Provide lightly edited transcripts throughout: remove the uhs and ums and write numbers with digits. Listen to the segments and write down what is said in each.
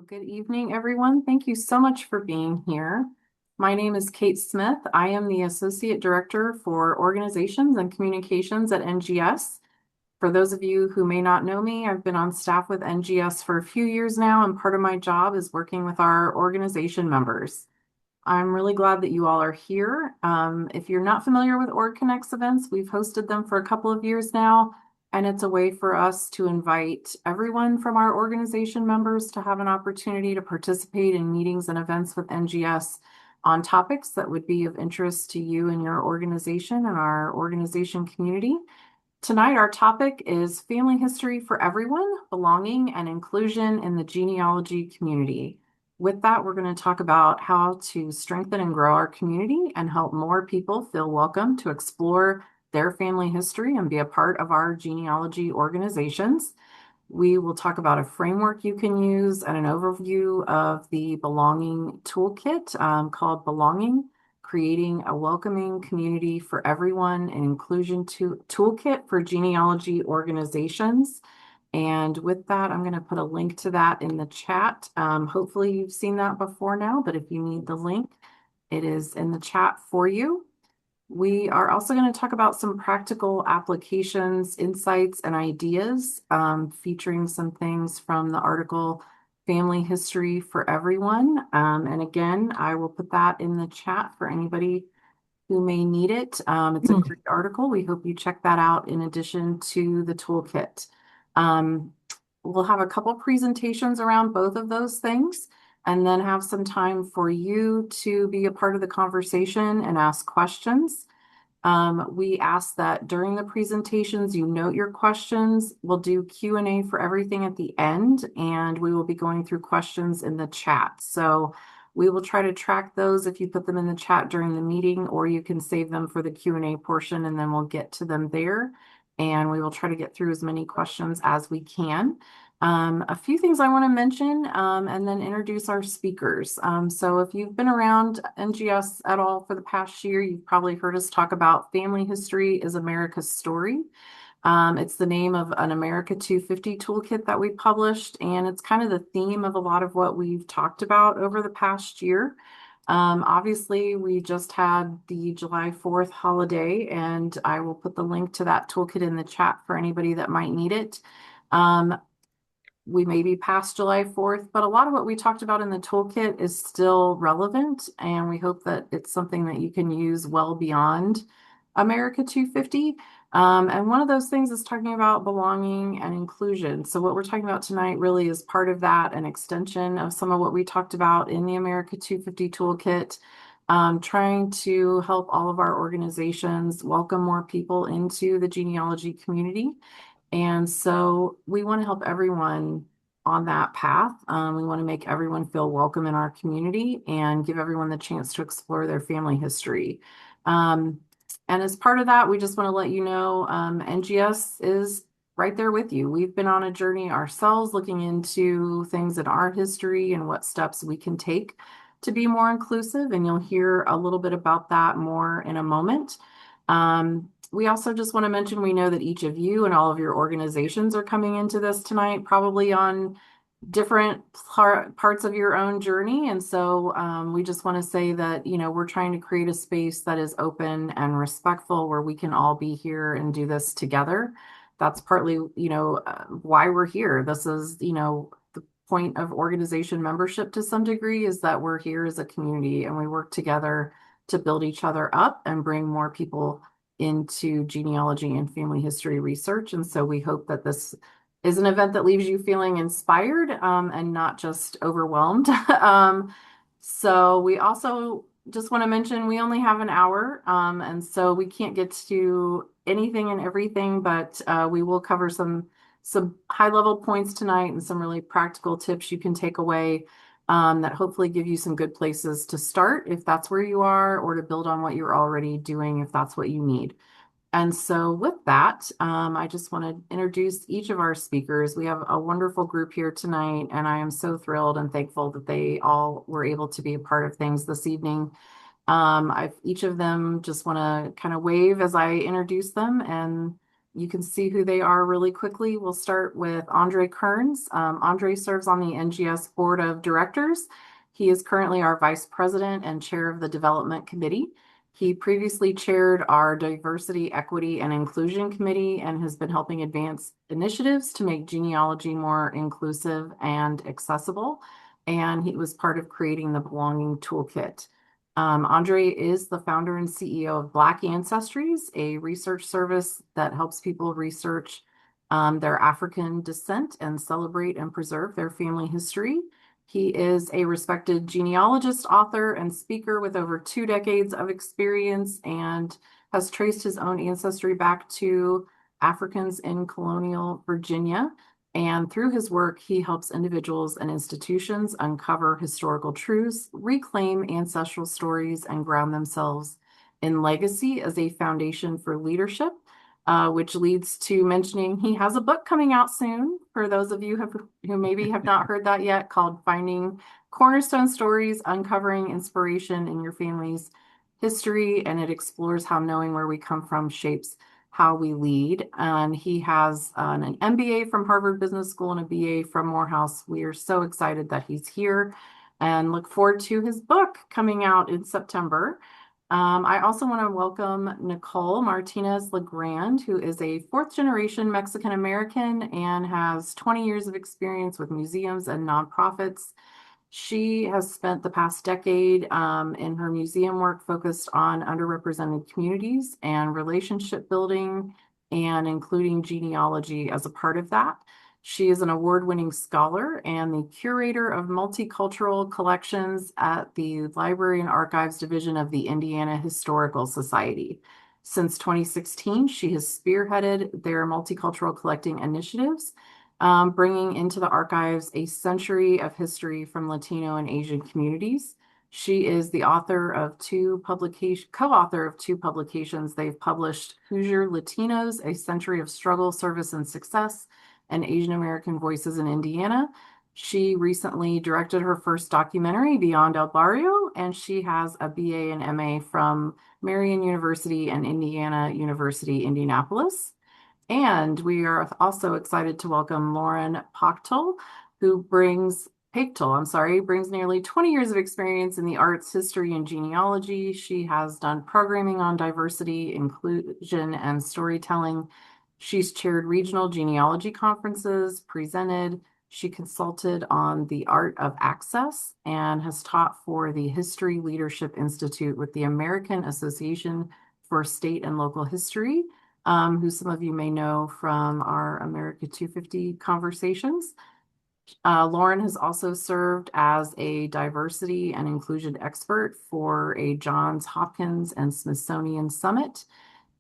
Good evening, everyone. Thank you so much for being here. My name is Kate Smith. I am the Associate Director for Organizations and Communications at NGS. For those of you who may not know me, I've been on staff with NGS for a few years now, and part of my job is working with our organization members. I'm really glad that you all are here. If you're not familiar with OrgConnects events, we've hosted them for a couple of years now, and it's a way for us to invite everyone from our organization members to have an opportunity to participate in meetings and events with NGS on topics that would be of interest to you and your organization and our organization community. Tonight, our topic is Family History for Everyone, Belonging and Inclusion in the Genealogy Community. With that, we're going to talk about how to strengthen and grow our community and help more people feel welcome to explore their family history and be a part of our genealogy organizations. We will talk about a framework you can use and an overview of the Belonging Toolkit called Belonging, Creating a Welcoming Community for Everyone, an Inclusion Toolkit for Genealogy Organizations. And with that, I'm going to put a link to that in the chat. Hopefully you've seen that before now, but if you need the link, it is in the chat for you. We are also going to talk about some practical applications, insights, and ideas, featuring some things from the article Family History for Everyone. And again, I will put that in the chat for anybody who may need it. It's a great article. We hope you check that out in addition to the toolkit. We'll have a couple presentations around both of those things, and then have some time for you to be a part of the conversation and ask questions. We ask that during the presentations, you note your questions. We'll do Q&A for everything at the end, and we will be going through questions in the chat. So we will try to track those if you put them in the chat during the meeting, or you can save them for the Q&A portion, and then we'll get to them there. And we will try to get through as many questions as we can. A few things I want to mention, and then introduce our speakers. So if you've been around NGS at all for the past year, you've probably heard us talk about Family History is America's Story. It's the name of an America 250 toolkit that we published, and it's kind of the theme of a lot of what we've talked about over the past year. Obviously, we just had the July 4th holiday, and I will put the link to that toolkit in the chat for anybody that might need it. We may be past July 4th, but a lot of what we talked about in the toolkit is still relevant, and we hope that it's something that you can use well beyond America 250. And one of those things is talking about belonging and inclusion. So what we're talking about tonight really is part of that, an extension of some of what we talked about in the America 250 toolkit, trying to help all of our organizations welcome more people into the genealogy community. And so we want to help everyone on that path. We want to make everyone feel welcome in our community and give everyone the chance to explore their family history. And as part of that, we just want to let you know, NGS is right there with you. We've been on a journey ourselves looking into things in our history and what steps we can take to be more inclusive. And you'll hear a little bit about that more in a moment. We also just want to mention, we know that each of you and all of your organizations are coming into this tonight, probably on different parts of your own journey. And so we just want to say that, we're trying to create a space that is open and respectful where we can all be here and do this together. That's partly, why we're here. This is, the point of organization membership to some degree, is that we're here as a community and we work together to build each other up and bring more people into genealogy and family history research. And so we hope that this is an event that leaves you feeling inspired and not just overwhelmed. So we also just want to mention we only have an hour, and so we can't get to anything and everything, but we will cover some high-level points tonight and some really practical tips you can take away that hopefully give you some good places to start if that's where you are, or to build on what you're already doing if that's what you need. And so with that, I just want to introduce each of our speakers. We have a wonderful group here tonight, and I am so thrilled and thankful that they all were able to be a part of things this evening. Each of them just want to kind of wave as I introduce them, and You can see who they are really quickly. We'll start with Andre Kearns. Andre serves on the NGS Board of Directors. He is currently our Vice President and Chair of the Development Committee. He previously chaired our Diversity, Equity, and Inclusion Committee and has been helping advance initiatives to make genealogy more inclusive and accessible. And he was part of creating the Belonging Toolkit. Andre is the founder and CEO of Black Ancestries, a research service that helps people research their African descent and celebrate and preserve their family history. He is a respected genealogist, author, and speaker with over 2 decades of experience and has traced his own ancestry back to Africans in colonial Virginia. And through his work, he helps individuals and institutions uncover historical truths, reclaim ancestral stories, and ground themselves in legacy as a foundation for leadership, which leads to mentioning he has a book coming out soon for those of you who maybe have not heard that yet, called Finding Cornerstone Stories, Uncovering Inspiration in Your Family's History, and it explores how knowing where we come from shapes how we lead. And he has an MBA from Harvard Business School and a BA from Morehouse. We are so excited that he's here and look forward to his book coming out in September. I also want to welcome Nicole Martinez Legrand, who is a fourth-generation Mexican American and has 20 years of experience with museums and nonprofits. She has spent the past decade in her museum work focused on underrepresented communities and relationship building and including genealogy as a part of that. She is an award-winning scholar and the curator of multicultural collections at the Library and Archives Division of the Indiana Historical Society. Since 2016, she has spearheaded their multicultural collecting initiatives, bringing into the archives a century of history from Latino and Asian communities. She is the author of co-author of two publications. They've published Hoosier Latinos, A Century of Struggle, Service, and Success, and Asian American Voices in Indiana. She recently directed her first documentary, Beyond El Barrio, and she has a BA and MA from Marian University and Indiana University, Indianapolis. And we are also excited to welcome Lauren Pachtel, who brings nearly 20 years of experience in the arts, history, and genealogy. She has done programming on diversity, inclusion, and storytelling. She's chaired regional genealogy conferences, presented, she consulted on the art of access, and has taught for the History Leadership Institute with the American Association for State and Local History, who some of you may know from our America 250 conversations. Lauren has also served as a diversity and inclusion expert for a Johns Hopkins and Smithsonian Summit.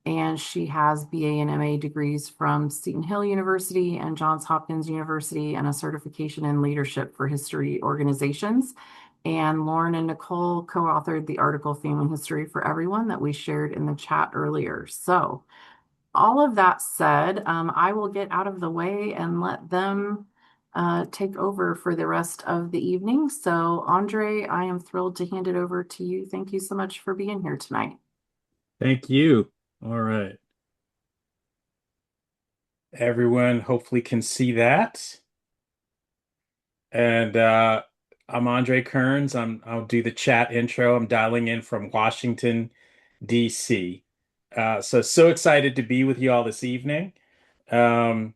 And she has BA and MA degrees from Seton Hill University and Johns Hopkins University and a certification in leadership for history organizations. And Lauren and Nicole co-authored the article Family History for Everyone that we shared in the chat earlier. So all of that said, I will get out of the way and let them take over for the rest of the evening. So Andre, I am thrilled to hand it over to you. Thank you so much for being here tonight. Thank you. All right. Everyone hopefully can see that. And I'm Andre Kearns. I'll do the chat intro. I'm dialing in from Washington, D.C. So excited to be with you all this evening. Um,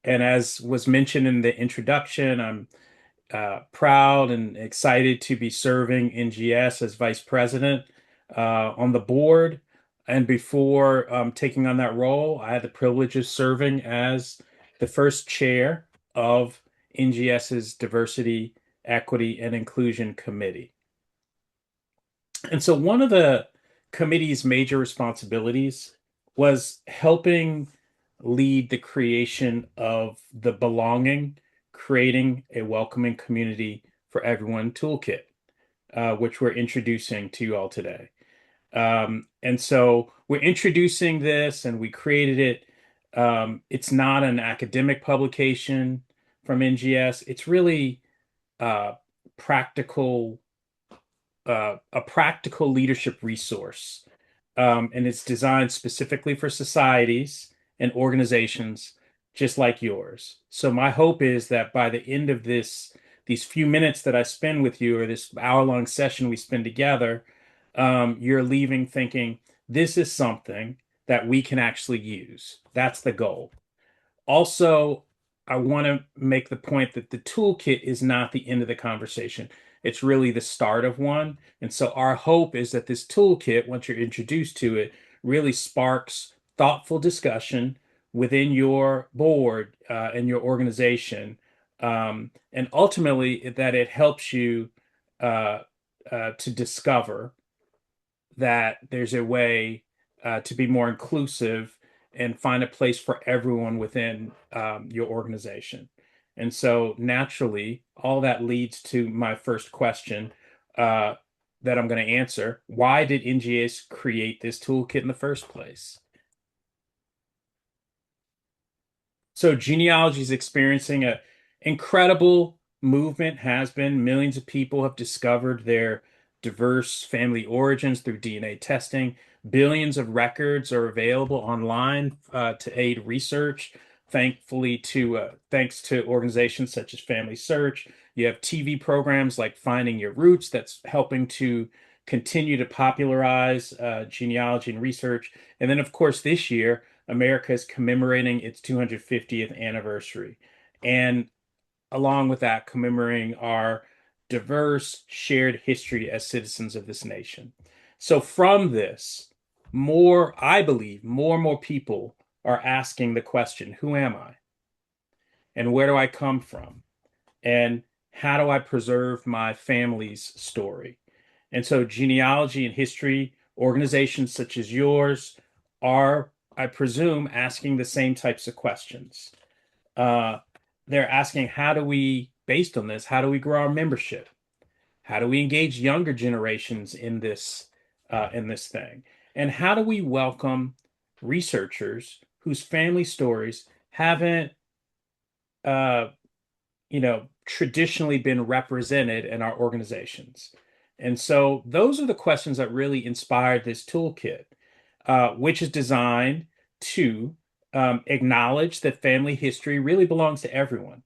and as was mentioned in the introduction, I'm proud and excited to be serving NGS as vice president on the board. And before taking on that role, I had the privilege of serving as the first chair of NGS's Diversity, Equity, and Inclusion Committee. And so one of the committee's major responsibilities was helping lead the creation of the Belonging, Creating a Welcoming Community for Everyone toolkit, which we're introducing to you all today. And so we're introducing this and we created it. It's not an academic publication from NGS. It's really uh, practical, a practical leadership resource. And it's designed specifically for societies and organizations just like yours. So my hope is that by the end of these few minutes that I spend with you, or this hour-long session we spend together, you're leaving thinking this is something that we can actually use. That's the goal. Also, I want to make the point that the toolkit is not the end of the conversation. It's really the start of one. And so our hope is that this toolkit, once you're introduced to it, really sparks thoughtful discussion within your board and your organization. And ultimately, that it helps you uh, to discover that there's a way to be more inclusive and find a place for everyone within your organization. And so naturally, all that leads to my first question uh, that I'm going to answer. Why did NGS create this toolkit in the first place? So genealogy is experiencing a incredible movement, has been. Millions of people have discovered their diverse family origins through DNA testing. Billions of records are available online to aid research. Thanks to organizations such as Family Search, you have TV programs like Finding Your Roots that's helping to continue to popularize genealogy and research. And then, of course, this year America is commemorating its 250th anniversary. And along with that, commemorating our diverse shared history as citizens of this nation. So from this, I believe, more and more people are asking the question, who am I? And where do I come from? And how do I preserve my family's story? And so genealogy and history organizations such as yours are, I presume, asking the same types of questions. Uh, they're asking, based on this, how do we grow our membership? How do we engage younger generations in this thing? And how do we welcome researchers whose family stories haven't uh, traditionally been represented in our organizations? And so those are the questions that really inspired this toolkit, which is designed to acknowledge that family history really belongs to everyone,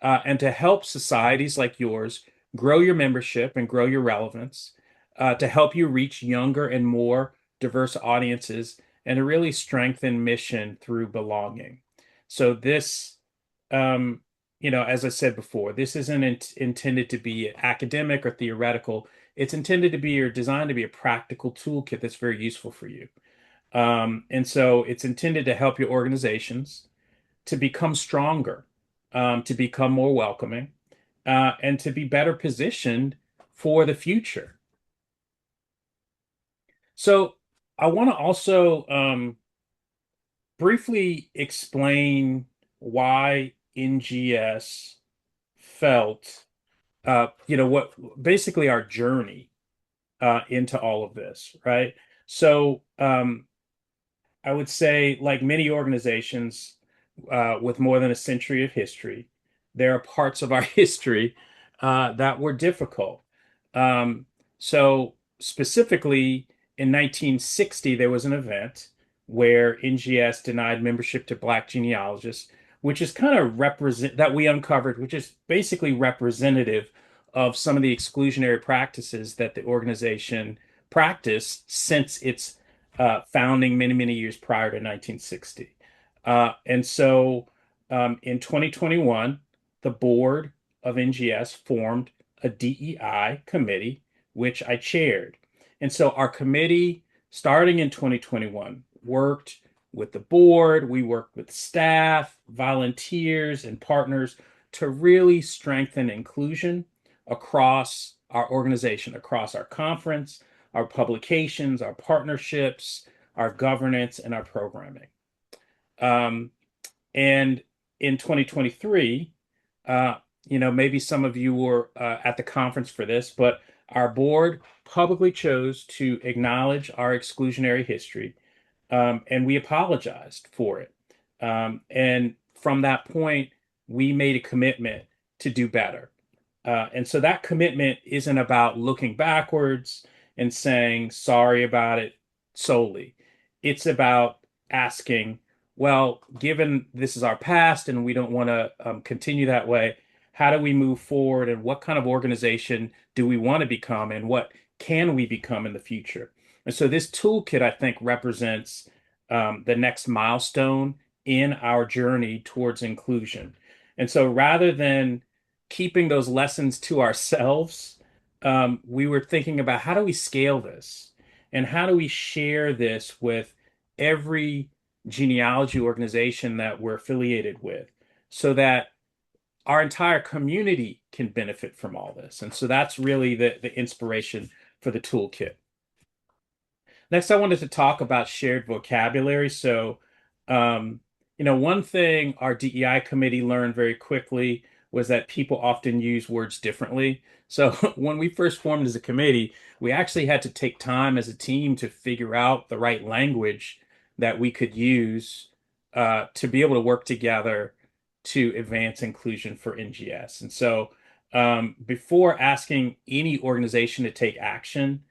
and to help societies like yours grow your membership and grow your relevance, to help you reach younger and more diverse audiences, and to really strengthen mission through belonging. So this, um, as I said before, this isn't intended to be academic or theoretical. It's intended to be or designed to be a practical toolkit that's very useful for you. And so it's intended to help your organizations to become stronger, to become more welcoming, and to be better positioned for the future. So I want to also briefly explain why NGS felt, what basically our journey into all of this, right? So I would say, like many organizations with more than a century of history, there are parts of our history that were difficult. Um, so, specifically in 1960, there was an event where NGS denied membership to Black genealogists, which is kind of represent that we uncovered, which is basically representative of some of the exclusionary practices that the organization practiced since its founding many, many years prior to 1960. And so in 2021, the board of NGS formed a DEI committee, which I chaired. And so our committee, starting in 2021, worked with the board, we worked with staff, volunteers, and partners to really strengthen inclusion across our organization, across our conference, our publications, our partnerships, our governance, and our programming. Um, and in 2023, uh, maybe some of you were at the conference for this, but our board publicly chose to acknowledge our exclusionary history, and we apologized for it. And from that point, we made a commitment to do better. And so that commitment isn't about looking backwards and saying sorry about it solely. It's about asking, well, given this is our past and we don't want to continue that way, how do we move forward and what kind of organization do we want to become and what can we become in the future? And so this toolkit, I think, represents the next milestone in our journey towards inclusion. And so rather than keeping those lessons to ourselves, we were thinking about how do we scale this and how do we share this with every genealogy organization that we're affiliated with so that our entire community can benefit from all this. And so that's really the inspiration for the toolkit. Next, I wanted to talk about shared vocabulary. So, one thing our DEI committee learned very quickly was that people often use words differently. So, when we first formed as a committee, we actually had to take time as a team to figure out the right language that we could use to be able to work together to advance inclusion for NGS. And so, before asking any organization to take action,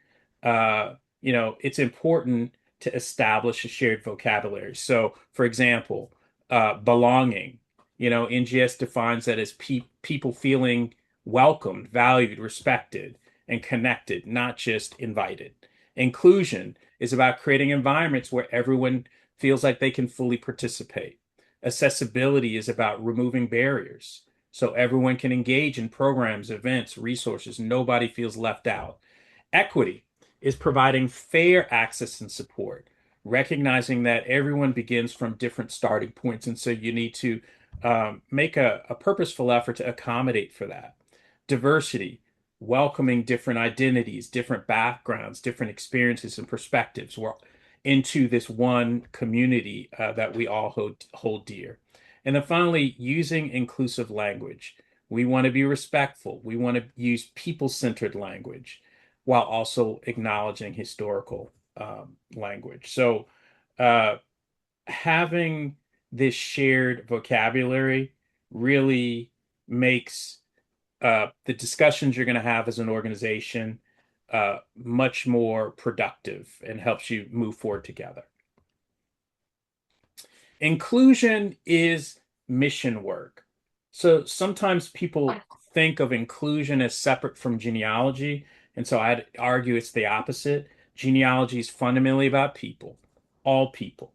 it's important to establish a shared vocabulary. So, for example, belonging, NGS defines that as people feeling welcomed, valued, respected, and connected, not just invited. Inclusion is about creating environments where everyone feels like they can fully participate. Accessibility is about removing barriers so everyone can engage in programs, events, resources. Nobody feels left out. Equity is providing fair access and support, recognizing that everyone begins from different starting points. And so you need to make a purposeful effort to accommodate for that. Diversity, welcoming different identities, different backgrounds, different experiences and perspectives into this one community that we all hold dear. And then finally, using inclusive language. We want to be respectful. We want to use people-centered language while also acknowledging historical language. So, having this shared vocabulary really makes the discussions you're going to have as an organization much more productive and helps you move forward together. Inclusion is mission work. So sometimes people think of inclusion as separate from genealogy. And so I'd argue it's the opposite. Genealogy is fundamentally about people, all people.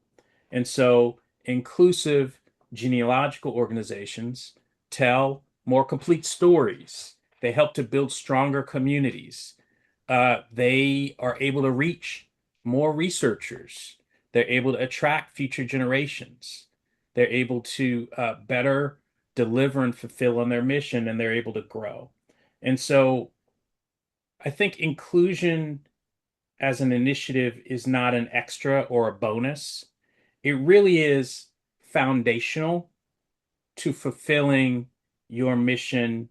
And so inclusive genealogical organizations tell more complete stories. They help to build stronger communities. They are able to reach more researchers. They're able to attract future generations. They're able to better deliver and fulfill on their mission, and they're able to grow. And so I think inclusion as an initiative is not an extra or a bonus. It really is foundational to fulfilling your mission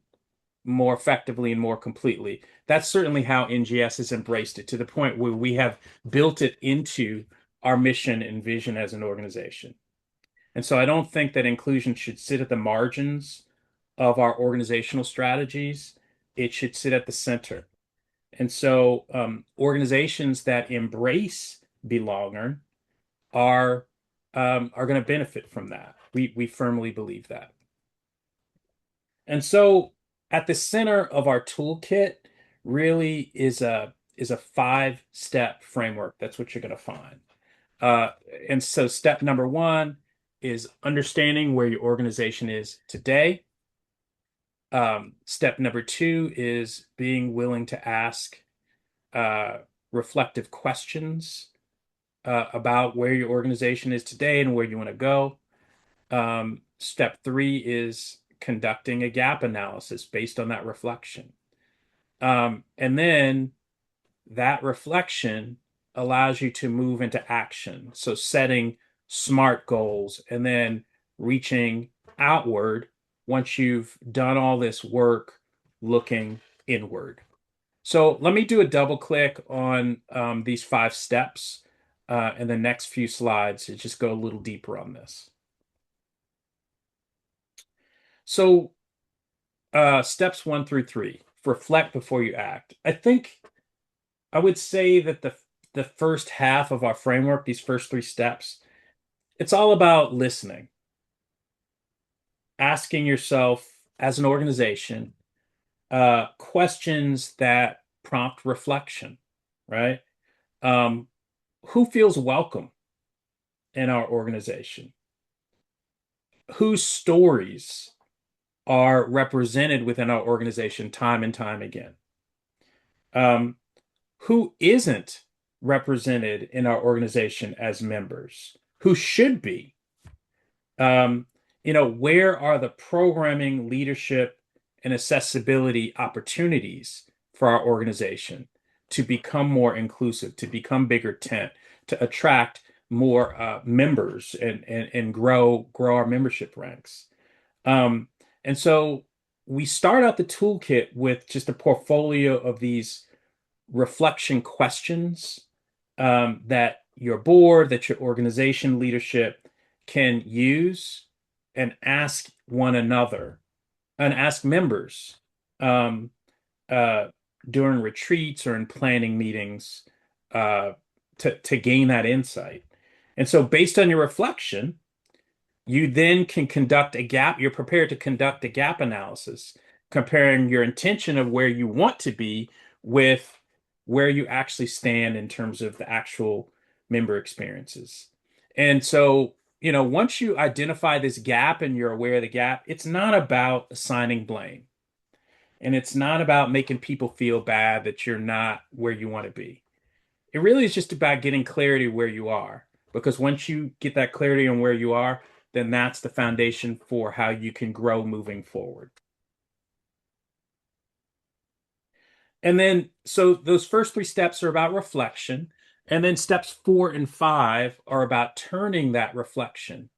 more effectively and more completely. That's certainly how NGS has embraced it to the point where we have built it into our mission and vision as an organization. And so I don't think that inclusion should sit at the margins of our organizational strategies. It should sit at the center. And so organizations that embrace belonger are going to benefit from that. We firmly believe that. And so at the center of our toolkit really is a five-step framework. That's what you're going to find. Uh, and so step number one is understanding where your organization is today. Step number two is being willing to ask uh, reflective questions about where your organization is today and where you want to go. Step three is conducting a gap analysis based on that reflection. And then that reflection allows you to move into action. So setting SMART goals and then reaching outward once you've done all this work looking inward. So let me do a double click on these five steps in the next few slides to just go a little deeper on this. So steps 1 through 3, reflect before you act. I think I would say that the first half of our framework, these first 3 steps, It's all about listening, asking yourself as an organization questions that prompt reflection, right? Um, who feels welcome in our organization? Whose stories are represented within our organization time and time again? Um, who isn't represented in our organization as members? Who should be? Um, where are the programming, leadership, and accessibility opportunities for our organization to become more inclusive, to become bigger tent, to attract more members and grow our membership ranks. Um, and so we start out the toolkit with just a portfolio of these reflection questions that your board, that your organization leadership can use and ask one another and ask members um, uh, during retreats or in planning meetings uh, to gain that insight. And so, based on your reflection, you then can conduct a gap. You're prepared to conduct a gap analysis, comparing your intention of where you want to be with where you actually stand in terms of the actual member experiences. And so, once you identify this gap and you're aware of the gap, it's not about assigning blame. And it's not about making people feel bad that you're not where you want to be. It really is just about getting clarity where you are. Because once you get that clarity on where you are, then that's the foundation for how you can grow moving forward. And then, so those first three steps are about reflection. And then steps 4 and 5 are about turning that reflection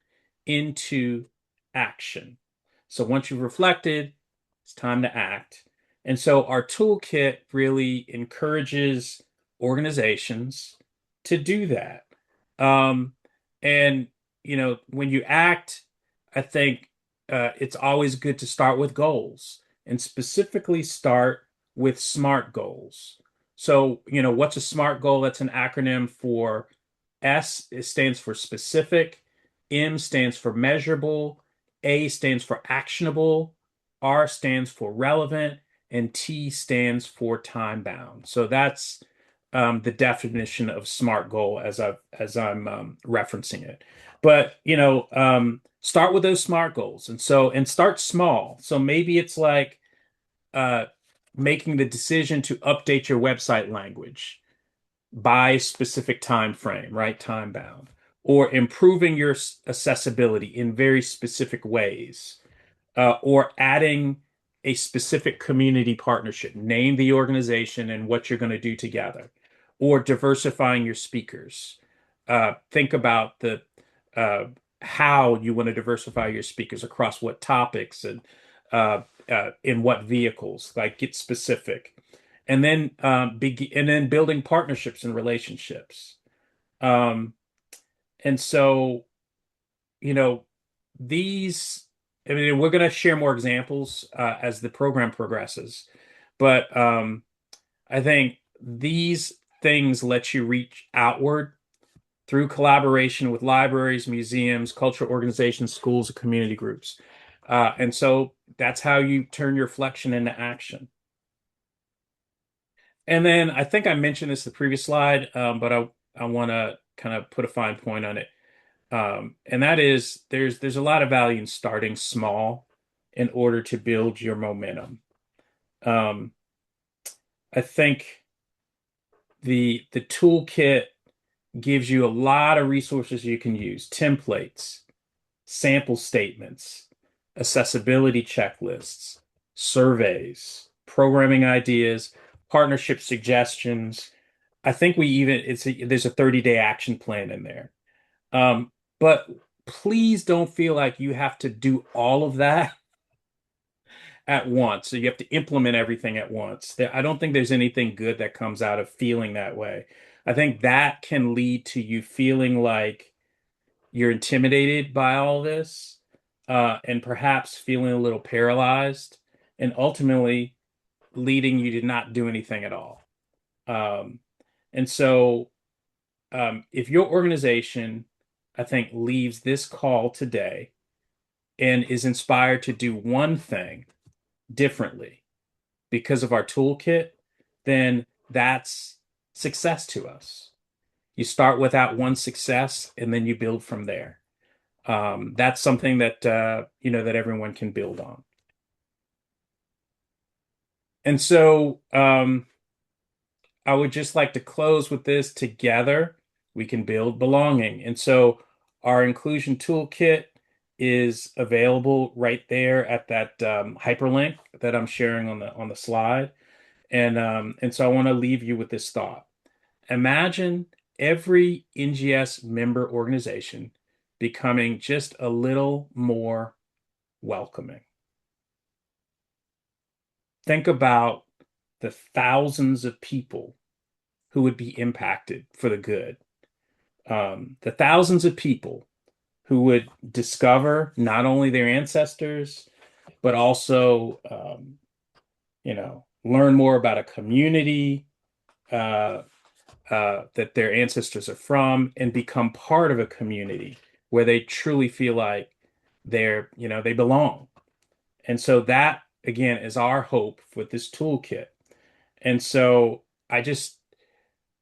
into action. So once you've reflected, it's time to act. And so our toolkit really encourages organizations to do that. Um, and, when you act, I think it's always good to start with goals and specifically start with SMART goals. So, what's a SMART goal? That's an acronym for S, it stands for specific, M stands for measurable, A stands for actionable, R stands for relevant, and T stands for time bound. So that's the definition of SMART goal as I'm referencing it. But start with those SMART goals, and start small. So maybe it's like uh, making the decision to update your website language by specific time frame, right? Time bound, or improving your accessibility in very specific ways, or adding a specific community partnership. Name the organization and what you're going to do together, or diversifying your speakers. Think about the uh, how you want to diversify your speakers across what topics and in what vehicles. Like get specific, and then building partnerships and relationships. Um, and so you know these. I mean, we're going to share more examples as the program progresses, but I think these things let you reach outward through collaboration with libraries, museums, cultural organizations, schools, and community groups. And so that's how you turn your reflection into action. And then I think I mentioned this in the previous slide, but I want to kind of put a fine point on it. And that is there's a lot of value in starting small in order to build your momentum. Um, I think the toolkit gives you a lot of resources you can use, templates, sample statements, accessibility checklists, surveys, programming ideas, partnership suggestions. I think there's a 30-day action plan in there. But please don't feel like you have to do all of that at once. So you have to implement everything at once. I don't think there's anything good that comes out of feeling that way. I think that can lead to you feeling like you're intimidated by all this, and perhaps feeling a little paralyzed, and ultimately leading you to not do anything at all. Um, and so, if your organization I think, leaves this call today and is inspired to do one thing differently because of our toolkit, then that's success to us. You start with that one success and then you build from there. That's something that that everyone can build on. And so I would just like to close with this: together we can build belonging. And so our inclusion toolkit is available right there at that hyperlink that I'm sharing on the slide. And so I want to leave you with this thought. Imagine every NGS member organization becoming just a little more welcoming. Think about the thousands of people who would be impacted for the good. The thousands of people who would discover not only their ancestors, but also, learn more about a community uh, that their ancestors are from, and become part of a community where they truly feel like they belong. And so that, again, is our hope with this toolkit. And so I just,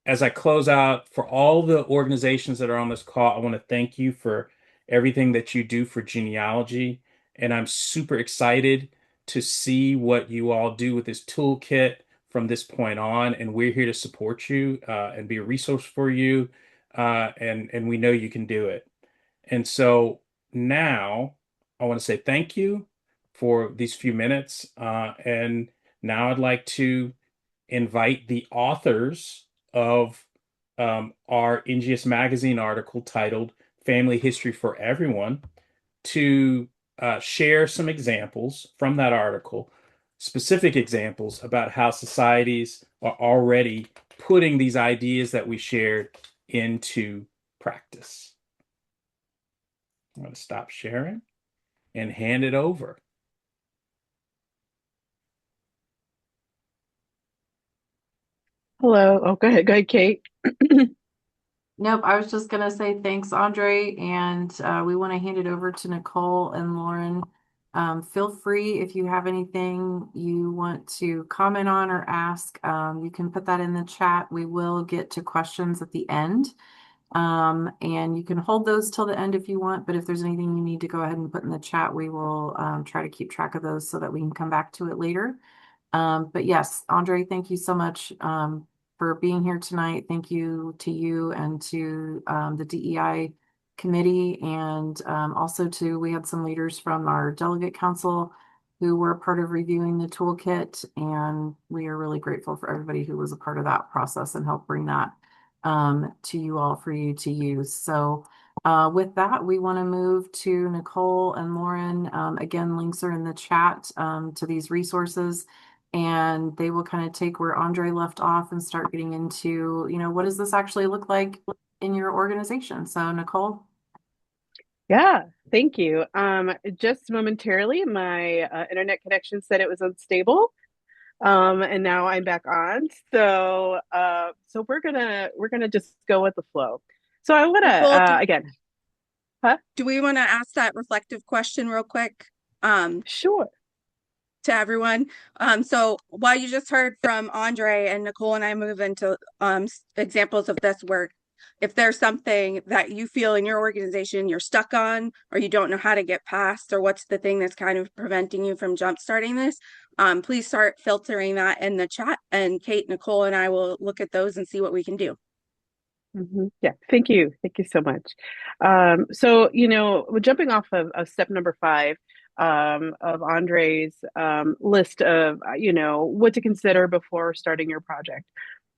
as I close out, for all the organizations that are on this call, I want to thank you for everything that you do for genealogy. And I'm super excited to see what you all do with this toolkit from this point on. And we're here to support you and be a resource for you. And we know you can do it. And so now I want to say thank you for these few minutes. And now I'd like to invite the authors of our NGS Magazine article titled Family History for Everyone to share some examples from that article, specific examples about how societies are already putting these ideas that we shared into practice. I'm going to stop sharing and hand it over. Hello. Oh, go ahead. Go ahead, Kate. Nope, I was just gonna say thanks, Andre, and we want to hand it over to Nicole and Lauren. Feel free if you have anything you want to comment on or ask, you can put that in the chat. We will get to questions at the end. And you can hold those till the end if you want, but if there's anything you need to go ahead and put in the chat, we will try to keep track of those so that we can come back to it later. But yes, Andre, thank you so much for being here tonight. Thank you to you and to the DEI committee, and also we had some leaders from our delegate council who were a part of reviewing the toolkit, and we are really grateful for everybody who was a part of that process and helped bring that to you all for you to use. So with that, we want to move to Nicole and Lauren. Again, links are in the chat to these resources, and they will kind of take where Andre left off and start getting into, what does this actually look like in your organization? So Nicole. Yeah, thank you. Just momentarily, my internet connection said it was unstable, and now I'm back on. So we're gonna just go with the flow. So I want to Nicole, again, huh? do we want to ask that reflective question real quick Sure. to everyone? So while you just heard from Andre and Nicole and I move into examples of this work, if there's something that you feel in your organization you're stuck on, or you don't know how to get past, or what's the thing that's kind of preventing you from jump starting this, please start filtering that in the chat, and Kate, Nicole, and I will look at those and see what we can do. Yeah, thank you. Thank you so much. So, we're jumping off of step number 5 of Andre's list of, what to consider before starting your project.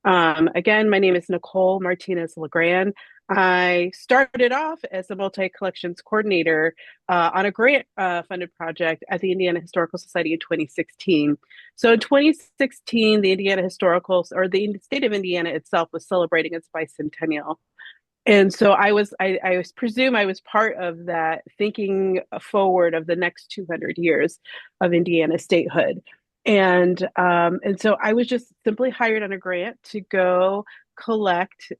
Again, my name is Nicole Martinez Legrand. I started off as a multi-collections coordinator on a grant funded project at the Indiana Historical Society in 2016. So in 2016, the Indiana Historical, or the state of Indiana itself, was celebrating its bicentennial. And so I presume I was part of that, thinking forward of the next 200 years of Indiana statehood. And so I was just simply hired on a grant to go collect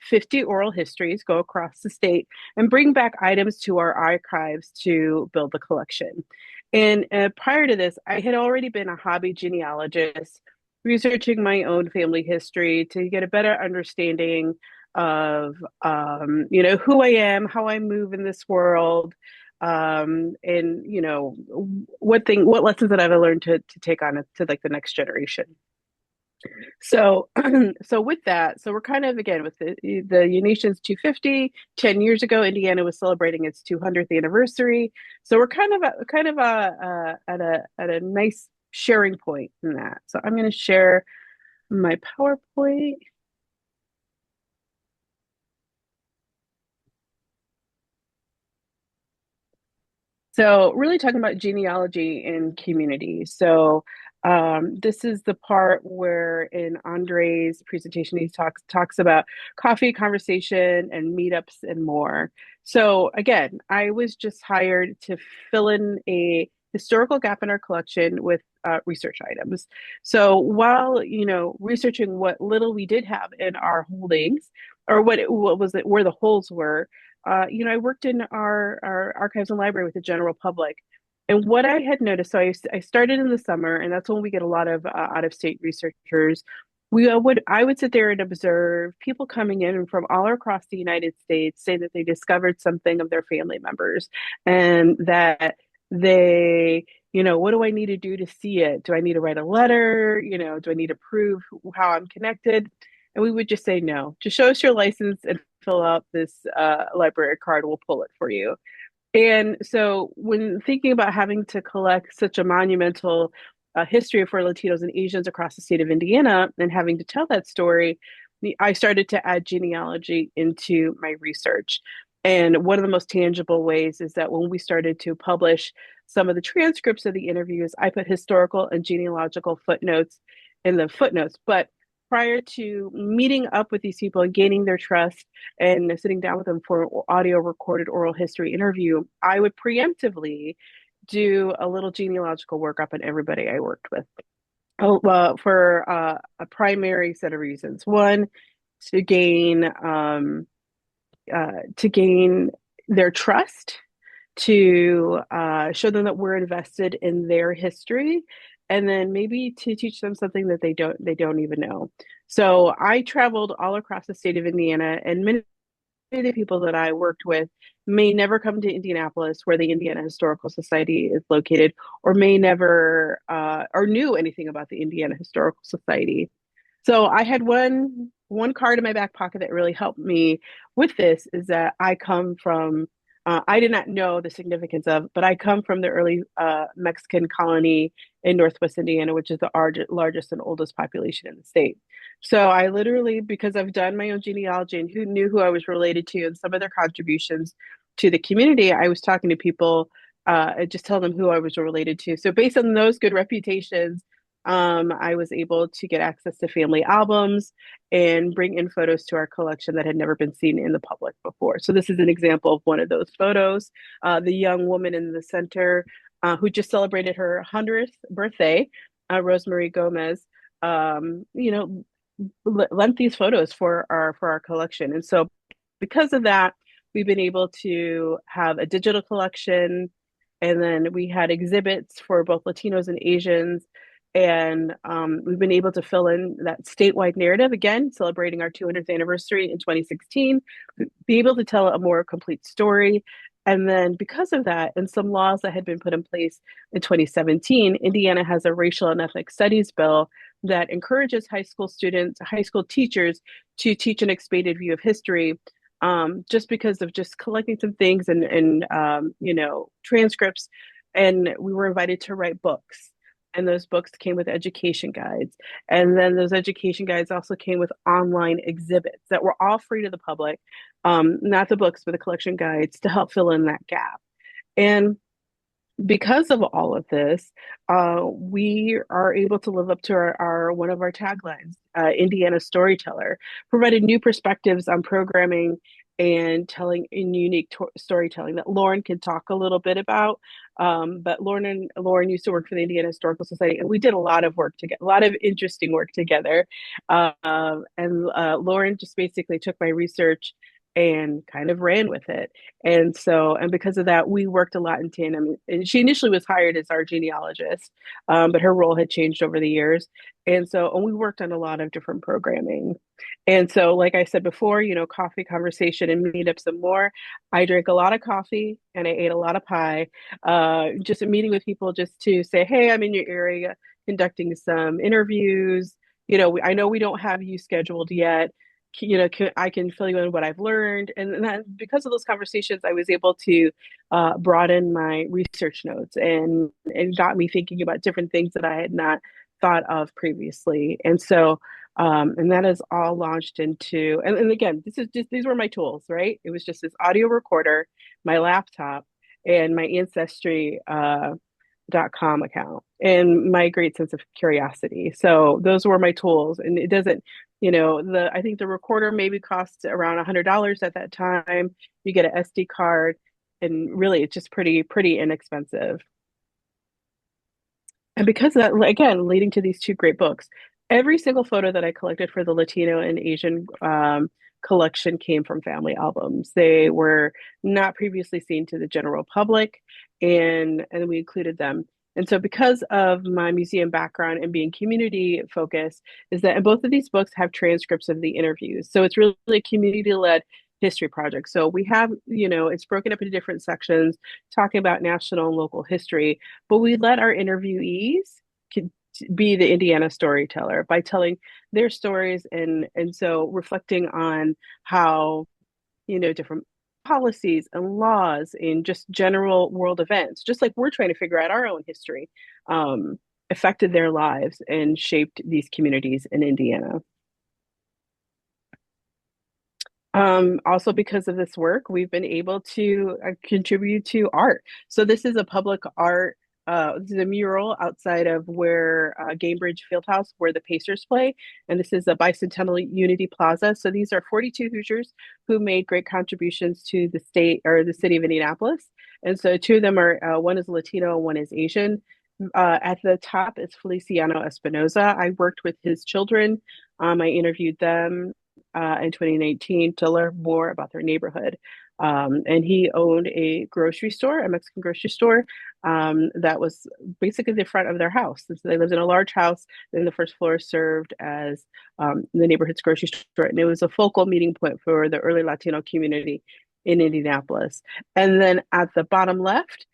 50 oral histories, go across the state, and bring back items to our archives to build the collection. And prior to this, I had already been a hobby genealogist, researching my own family history to get a better understanding of, who I am, how I move in this world, and what lessons that I've learned to take on to like the next generation. So, so with that, so we're kind of again with the Nation's 250. 10 years ago, Indiana was celebrating its 200th anniversary. So we're kind of at a nice sharing point in that. So I'm going to share my PowerPoint. So really talking about genealogy in community. So this is the part where in Andre's presentation, he talks about coffee conversation and meetups and more. So again, I was just hired to fill in a historical gap in our collection with research items. So while, researching what little we did have in our holdings or what was it, where the holes were, I worked in our archives and library with the general public. And what I had noticed, so I started in the summer, and that's when we get a lot of out-of-state researchers. I would sit there and observe people coming in from all across the United States, say that they discovered something of their family members, and that they, what do I need to do to see it? Do I need to write a letter? Do I need to prove how I'm connected? And we would just say no. Just show us your license and fill out this library card. We'll pull it for you. And so when thinking about having to collect such a monumental history for Latinos and Asians across the state of Indiana and having to tell that story, I started to add genealogy into my research. And one of the most tangible ways is that when we started to publish some of the transcripts of the interviews, I put historical and genealogical footnotes in the footnotes. But prior to meeting up with these people and gaining their trust and sitting down with them for audio recorded oral history interview, I would preemptively do a little genealogical workup on everybody I worked with. For a primary set of reasons. One, to gain their trust, to show them that we're invested in their history, and then maybe to teach them something that they don't even know. So I traveled all across the state of Indiana, and many of the people that I worked with may never come to Indianapolis, where the Indiana Historical Society is located, or may never or knew anything about the Indiana Historical Society. So I had one card in my back pocket that really helped me with this is that I come from I did not know the significance of, but I come from the early Mexican colony in Northwest Indiana, which is the largest and oldest population in the state. So I literally, because I've done my own genealogy and who knew who I was related to and some of their contributions to the community, I was talking to people, just tell them who I was related to. So based on those good reputations, I was able to get access to family albums and bring in photos to our collection that had never been seen in the public before. So this is an example of one of those photos. The young woman in the center who just celebrated her 100th birthday, Rosemarie Gomez, lent these photos for our collection. And so because of that, we've been able to have a digital collection, and then we had exhibits for both Latinos and Asians. And we've been able to fill in that statewide narrative, again, celebrating our 200th anniversary in 2016, be able to tell a more complete story. And then because of that, and some laws that had been put in place in 2017, Indiana has a racial and ethnic studies bill that encourages high school students, high school teachers to teach an expanded view of history, just because of just collecting some things and transcripts. And we were invited to write books. And those books came with education guides. And then those education guides also came with online exhibits that were all free to the public, not the books, but the collection guides to help fill in that gap. And because of all of this, we are able to live up to our one of our taglines, Indiana Storyteller, provided new perspectives on programming and telling in unique storytelling that Lauren can talk a little bit about. But Lauren used to work for the Indiana Historical Society, and we did a lot of work together, a lot of interesting work together. And Lauren just basically took my research and kind of ran with it. And because of that, we worked a lot in tandem. And she initially was hired as our genealogist, but her role had changed over the years. And we worked on a lot of different programming. And so, like I said before, coffee conversation and meetups and more. I drank a lot of coffee and I ate a lot of pie. Just meeting with people just to say, hey, I'm in your area, conducting some interviews. I know we don't have you scheduled yet. I can fill you in what I've learned. And then because of those conversations, I was able to broaden my research notes and got me thinking about different things that I had not thought of previously. And that is all launched into, and again, these were my tools, right? It was just this audio recorder, my laptop, and my Ancestry.com account, and my great sense of curiosity. So those were my tools. And it doesn't, I think the recorder maybe costs around $100 at that time. You get an SD card, and really it's just pretty inexpensive. And because of that, again, leading to these two great books, every single photo that I collected for the Latino and Asian collection came from family albums. They were not previously seen to the general public, and we included them. And so because of my museum background and being community focused, is that and both of these books have transcripts of the interviews. So it's really a community-led history project. So we have, it's broken up into different sections talking about national and local history, but we let our interviewees be the Indiana storyteller by telling their stories and so reflecting on how, different policies and laws and just general world events, just like we're trying to figure out our own history, affected their lives and shaped these communities in Indiana. Also, because of this work, we've been able to contribute to art. So this is a public art, this is a mural outside of where Gainbridge Fieldhouse, where the Pacers play. And this is a Bicentennial Unity Plaza. So these are 42 Hoosiers who made great contributions to the state or the city of Indianapolis. And so two of them are, one is Latino and one is Asian. At the top is Feliciano Espinoza. I worked with his children. I interviewed them in 2019 to learn more about their neighborhood. And he owned a grocery store, a Mexican grocery store, that was basically the front of their house. So they lived in a large house. Then the first floor served as the neighborhood's grocery store. And it was a focal meeting point for the early Latino community in Indianapolis. And then at the bottom left,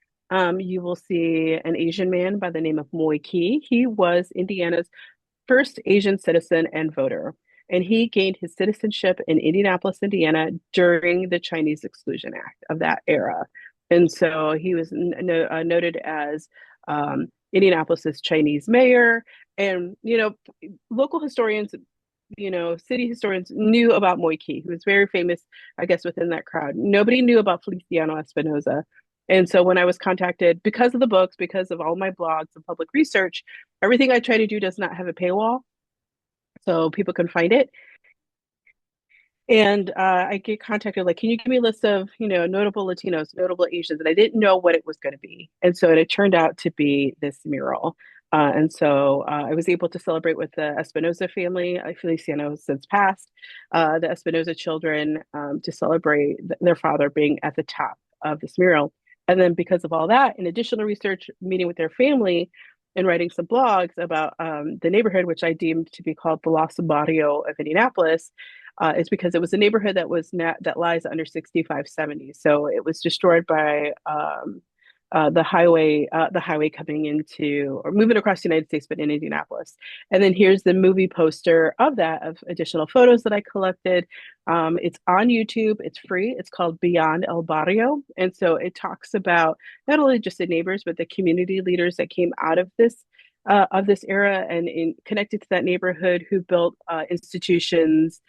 you will see an Asian man by the name of Moy Key. He was Indiana's first Asian citizen and voter. And he gained his citizenship in Indianapolis, Indiana during the Chinese Exclusion Act of that era. And so he was noted as Indianapolis's Chinese mayor. And, local historians, city historians knew about Moy Key, who was very famous, I guess, within that crowd. Nobody knew about Feliciano Espinoza. And so when I was contacted, because of the books, because of all my blogs and public research, everything I try to do does not have a paywall, so people can find it. And I get contacted, like, can you give me a list of, notable Latinos, notable Asians? And I didn't know what it was going to be. And so it turned out to be this mural. And so I was able to celebrate with the Espinoza family. Feliciano has since passed, the Espinoza children, to celebrate their father being at the top of this mural. And then because of all that, in addition to research, meeting with their family, and writing some blogs about the neighborhood, which I deemed to be called the Lost Barrio of Indianapolis, is because it was a neighborhood that lies under 6570. So it was destroyed by the highway coming into or moving across the United States, but in Indianapolis. And then here's the movie poster of that, of additional photos that I collected. It's on YouTube. It's free. It's called Beyond El Barrio. And so it talks about not only just the neighbors, but the community leaders that came out of this era and connected to that neighborhood, who built institutions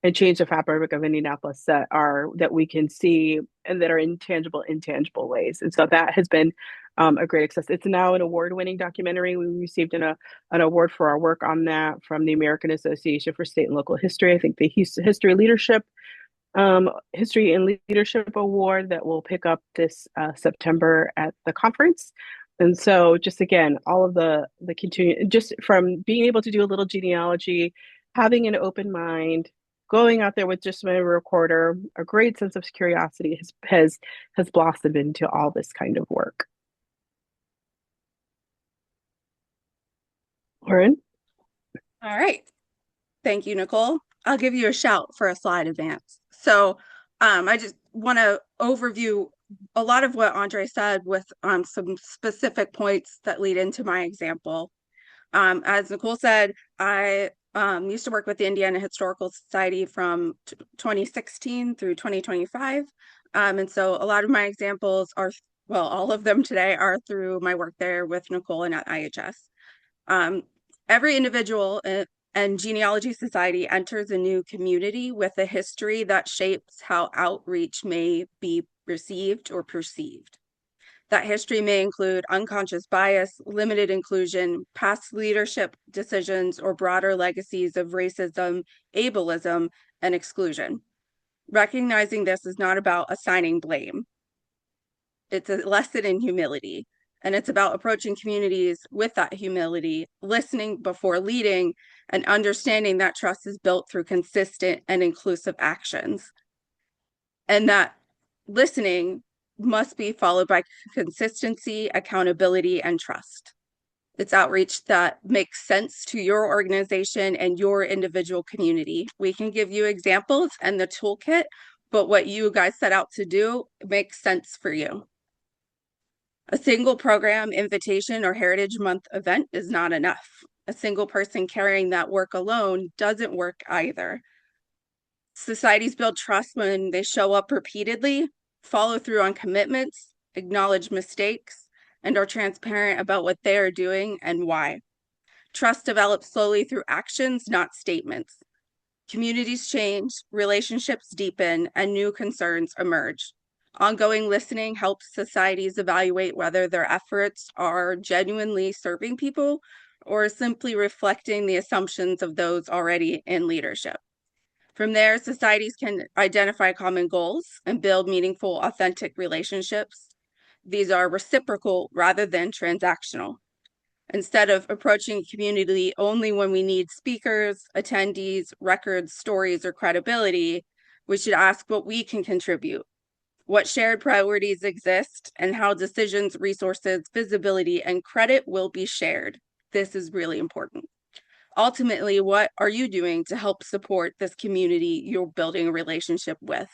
and change the fabric of Indianapolis that we can see and that are intangible ways. And so that has been a great success. It's now an award-winning documentary. We received an award for our work on that from the American Association for State and Local History. I think the history leadership History and Leadership Award that will pick up this September at the conference. And so just again, all of the continue just from being able to do a little genealogy, having an open mind, going out there with just my recorder, a great sense of curiosity has blossomed into all this kind of work. Lauren? All right. Thank you, Nicole. I'll give you a shout for a slide advance. So I just want to overview a lot of what Andre said with some specific points that lead into my example. As Nicole said, I used to work with the Indiana Historical Society from 2016 through 2025. And so a lot of my examples are, well, all of them today are through my work there with Nicole and at IHS. Every individual and Genealogy Society enters a new community with a history that shapes how outreach may be received or perceived. That history may include unconscious bias, limited inclusion, past leadership decisions, or broader legacies of racism, ableism, and exclusion. Recognizing this is not about assigning blame. It's a lesson in humility. And it's about approaching communities with that humility, listening before leading, and understanding that trust is built through consistent and inclusive actions. And that listening must be followed by consistency, accountability, and trust. It's outreach that makes sense to your organization and your individual community. We can give you examples and the toolkit, but what you guys set out to do makes sense for you. A single program, invitation, or Heritage Month event is not enough. A single person carrying that work alone doesn't work either. Societies build trust when they show up repeatedly, follow through on commitments, acknowledge mistakes, and are transparent about what they are doing and why. Trust develops slowly through actions, not statements. Communities change, relationships deepen, and new concerns emerge. Ongoing listening helps societies evaluate whether their efforts are genuinely serving people or simply reflecting the assumptions of those already in leadership. From there, societies can identify common goals and build meaningful, authentic relationships. These are reciprocal rather than transactional. Instead of approaching a community only when we need speakers, attendees, records, stories, or credibility, we should ask what we can contribute, what shared priorities exist, and how decisions, resources, visibility, and credit will be shared. This is really important. Ultimately, what are you doing to help support this community you're building a relationship with?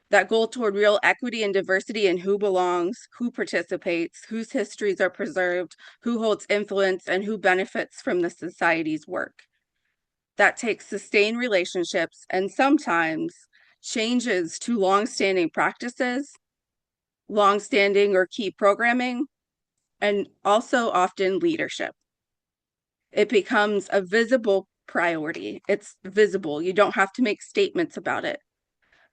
That goal toward real equity and diversity in who belongs, who participates, whose histories are preserved, who holds influence, and who benefits from the society's work. That takes sustained relationships and sometimes changes to longstanding practices, longstanding or key programming, and also often leadership. It becomes a visible priority. It's visible. You don't have to make statements about it.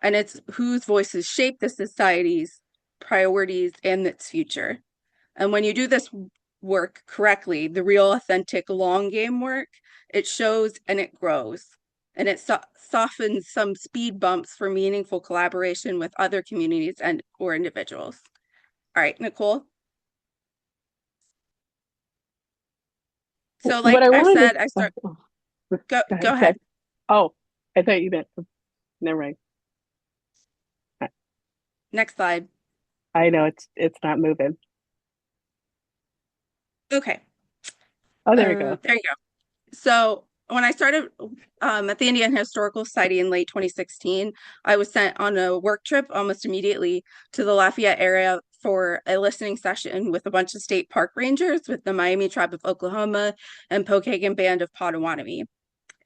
And it's whose voices shape the society's priorities and its future. And when you do this work correctly, the real authentic long game work, it shows and it grows. And it softens some speed bumps for meaningful collaboration with other communities and or individuals. All right, Nicole. So like I said, I start, go ahead. Oh, I thought you meant, never mind. Next slide. I know it's not moving. Okay. Oh, there we go. There you go. So when I started at the Indiana Historical Society in late 2016, I was sent on a work trip almost immediately to the Lafayette area for a listening session with a bunch of state park rangers with the Miami Tribe of Oklahoma and Pokagon Band of Potawatomi.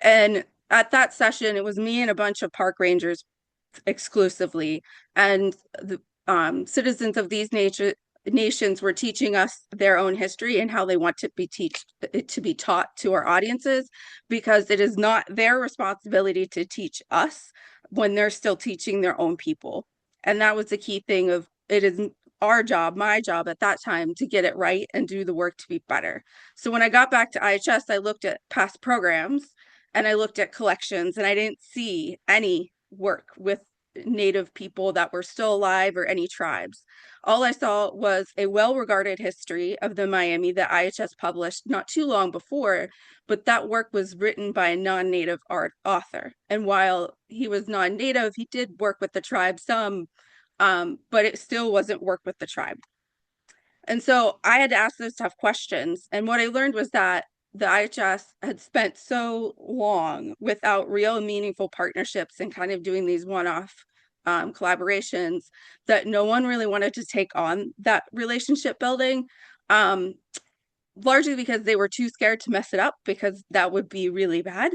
And at that session, it was me and a bunch of park rangers exclusively. And the citizens of these nations were teaching us their own history and how they want to be taught to our audiences, because it is not their responsibility to teach us when they're still teaching their own people. And that was the key thing of it is our job, my job at that time, to get it right and do the work to be better. So when I got back to IHS, I looked at past programs and I looked at collections and I didn't see any work with Native people that were still alive or any tribes. All I saw was a well-regarded history of the Miami that IHS published not too long before, but that work was written by a non-Native author. And while he was non-Native, he did work with the tribe some, but it still wasn't work with the tribe. And so I had to ask those tough questions. And what I learned was that the IHS had spent so long without real meaningful partnerships and kind of doing these one-off collaborations that no one really wanted to take on that relationship building, largely because they were too scared to mess it up because that would be really bad.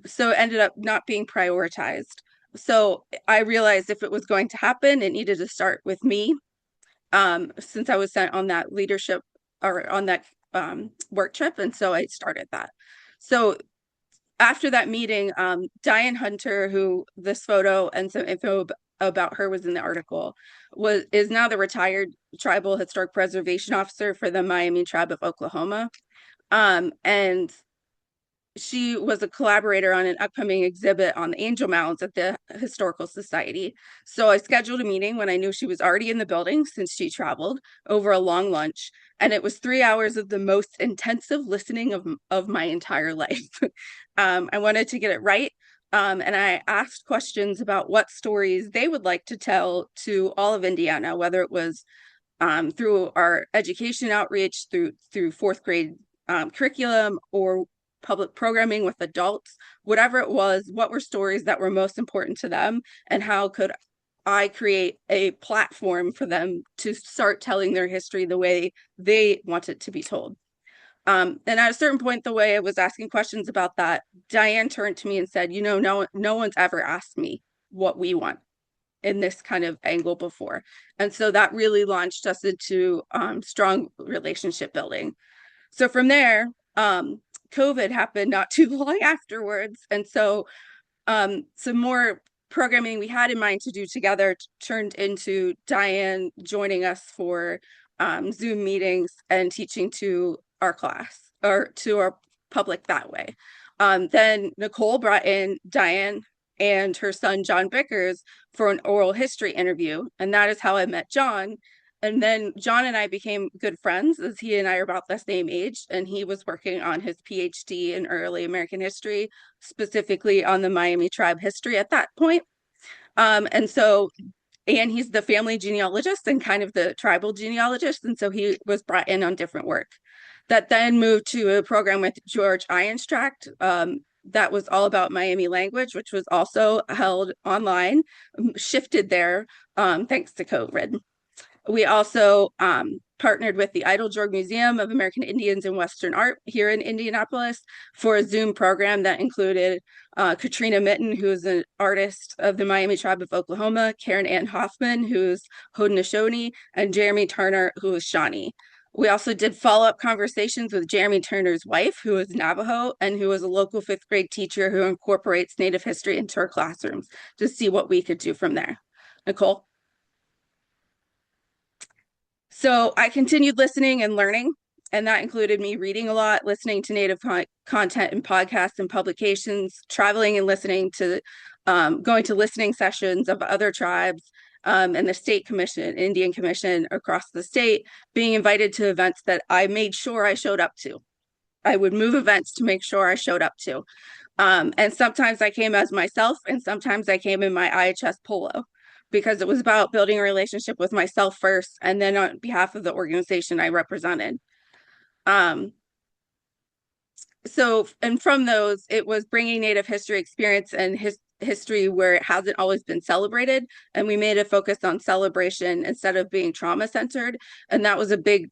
So it ended up not being prioritized. So I realized if it was going to happen, it needed to start with me. Since I was sent on that leadership or on that work trip. And so I started that. So after that meeting, Diane Hunter, who this photo and some info about her was in the article, is now the retired tribal historic preservation officer for the Miami Tribe of Oklahoma. And she was a collaborator on an upcoming exhibit on the Angel Mounds at the Historical Society. So I scheduled a meeting when I knew she was already in the building since she traveled over a long lunch. And it was 3 hours of the most intensive listening of my entire life. I wanted to get it right. And I asked questions about what stories they would like to tell to all of Indiana, whether it was through our education outreach, through fourth grade curriculum, or public programming with adults, whatever it was, what were stories that were most important to them, and how could I create a platform for them to start telling their history the way they want it to be told. And at a certain point, the way I was asking questions about that, Diane turned to me and said, no one's ever asked me what we want in this kind of angle before. And so that really launched us into strong relationship building. So from there, COVID happened not too long afterwards. And so some more programming we had in mind to do together turned into Diane joining us for Zoom meetings and teaching to our class or to our public that way. Then Nicole brought in Diane and her son, John Bickers, for an oral history interview. And that is how I met John. And then John and I became good friends, as he and I are about the same age, and he was working on his PhD in early American history, specifically on the Miami tribe history at that point. And he's the family genealogist and kind of the tribal genealogist, and so he was brought in on different work. That then moved to a program with George Eisenstracht that was all about Miami language, which was also held online, shifted there thanks to COVID. We also partnered with the Eiteljorg Museum of American Indians and Western Art here in Indianapolis for a Zoom program that included Katrina Mitten, who's an artist of the Miami Tribe of Oklahoma, Karen Ann Hoffman, who's Haudenosaunee, and Jeremy Turner, who is Shawnee. We also did follow-up conversations with Jeremy Turner's wife, who is Navajo, and who is a local fifth grade teacher who incorporates Native history into her classrooms to see what we could do from there. Nicole? So I continued listening and learning, and that included me reading a lot, listening to Native content and podcasts and publications, traveling and listening to, going to listening sessions of other tribes, and the state commission, Indian commission across the state, being invited to events that I made sure I showed up to. I would move events to make sure I showed up to. And sometimes I came as myself, and sometimes I came in my IHS polo, because it was about building a relationship with myself first, and then on behalf of the organization I represented. And from those, it was bringing Native history experience and history where it hasn't always been celebrated. And we made a focus on celebration instead of being trauma-centered. And that was a big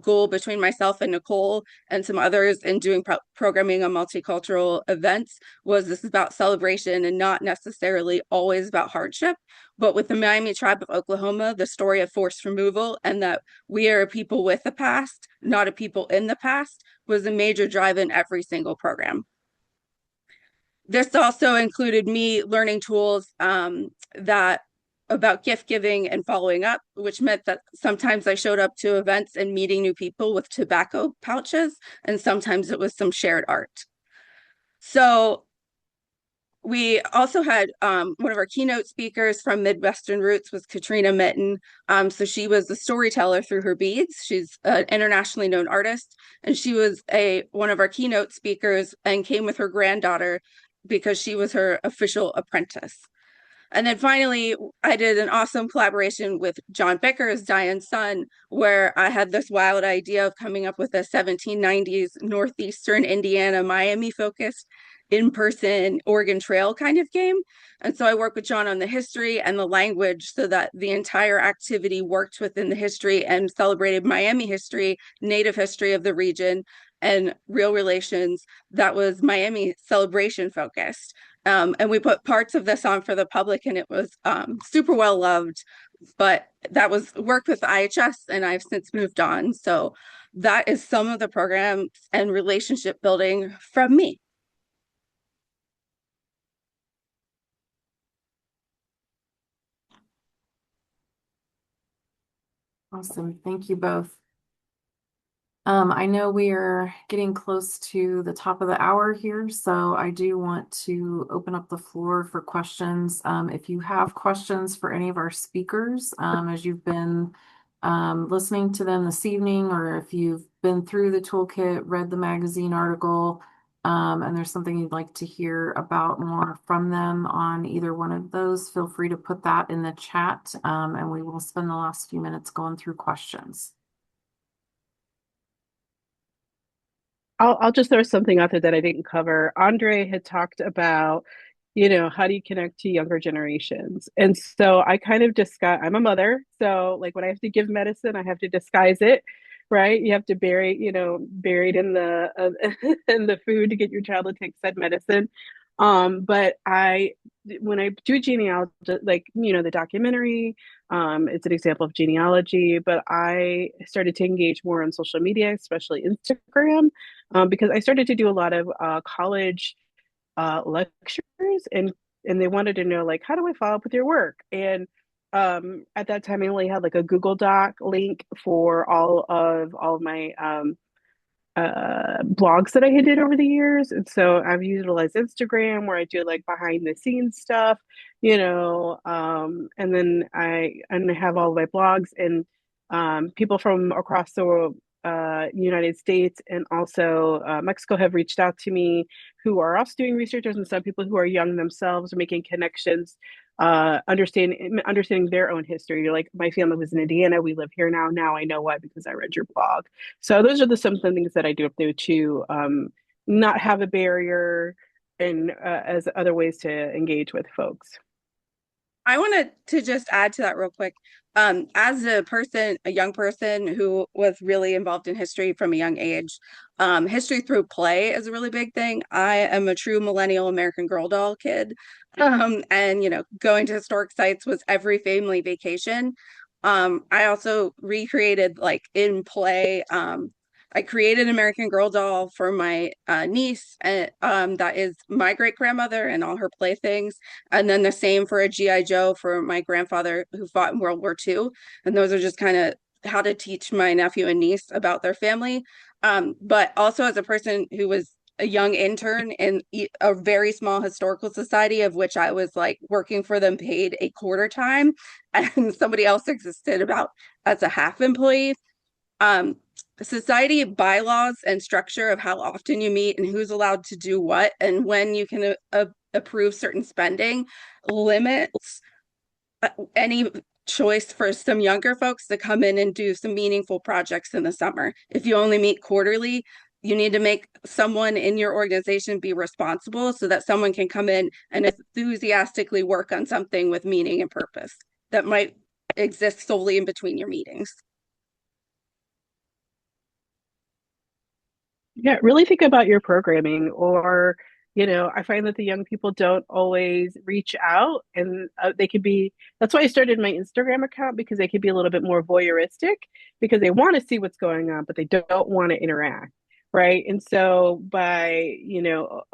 goal between myself and Nicole and some others in doing programming on multicultural events. Was this about celebration and not necessarily always about hardship. But with the Miami Tribe of Oklahoma, the story of forced removal and that we are a people with a past, not a people in the past, was a major drive in every single program. This also included me learning tools about gift giving and following up, which meant that sometimes I showed up to events and meeting new people with tobacco pouches, and sometimes it was some shared art. So We also had one of our keynote speakers from Midwestern Roots was Katrina Mitten. So she was the storyteller through her beads. She's an internationally known artist, and she was one of our keynote speakers and came with her granddaughter because she was her official apprentice. And then finally, I did an awesome collaboration with John Bickers, Diane's son, where I had this wild idea of coming up with a 1790s Northeastern Indiana, Miami focused in-person Oregon Trail kind of game. And so I worked with John on the history and the language so that the entire activity worked within the history and celebrated Miami history, native history of the region, and real relations that was Miami celebration focused. And we put parts of this on for the public, and it was super well loved. But that was work with IHS, and I've since moved on. So that is some of the programs and relationship building from me. Awesome. Thank you both. I know we are getting close to the top of the hour here, so I do want to open up the floor for questions. If you have questions for any of our speakers, as you've been listening to them this evening, or if you've been through the toolkit, read the magazine article, and there's something you'd like to hear about more from them on either one of those, feel free to put that in the chat, and we will spend the last few minutes going through questions. I'll just throw something out there that I didn't cover. Andre had talked about, how do you connect to younger generations? And so I kind of disguise, I'm a mother. So like when I have to give medicine, I have to disguise it, right? You have to buried in the in the food to get your child to take said medicine. But when I do genealogy, like, the documentary, it's an example of genealogy, but I started to engage more on social media, especially Instagram, because I started to do a lot of college lectures, and they wanted to know, like, how do I follow up with your work? And at that time, I only had like a Google Doc link for all of my blogs that I had did over the years. And so I've utilized Instagram where I do like behind the scenes stuff, and then I have all of my blogs, and people from across the United States and also Mexico have reached out to me, who are also doing researchers, and some people who are young themselves are making connections, understanding their own history. You're like, my family was in Indiana, we live here now. Now I know why, because I read your blog. So those are some things that I do up there to not have a barrier, and as other ways to engage with folks. I wanted to just add to that real quick. As a young person who was really involved in history from a young age, history through play is a really big thing. I am a true millennial American Girl doll kid. And going to historic sites was every family vacation. I also recreated like in play. I created an American Girl doll for my niece, that is my great grandmother and all her playthings. And then the same for a G.I. Joe for my grandfather who fought in World War II. And those are just kind of how to teach my nephew and niece about their family. But also as a person who was a young intern in a very small historical society, of which I was like working for them paid a quarter time, and somebody else existed about as a half employee. Society bylaws and structure of how often you meet and who's allowed to do what and when you can approve certain spending limits any choice for some younger folks to come in and do some meaningful projects in the summer. If you only meet quarterly, you need to make someone in your organization be responsible so that someone can come in and enthusiastically work on something with meaning and purpose that might exist solely in between your meetings. Yeah, really think about your programming, or, I find that the young people don't always reach out, and they could be, that's why I started my Instagram account, because they could be a little bit more voyeuristic, because they want to see what's going on, but they don't want to interact. Right. And so and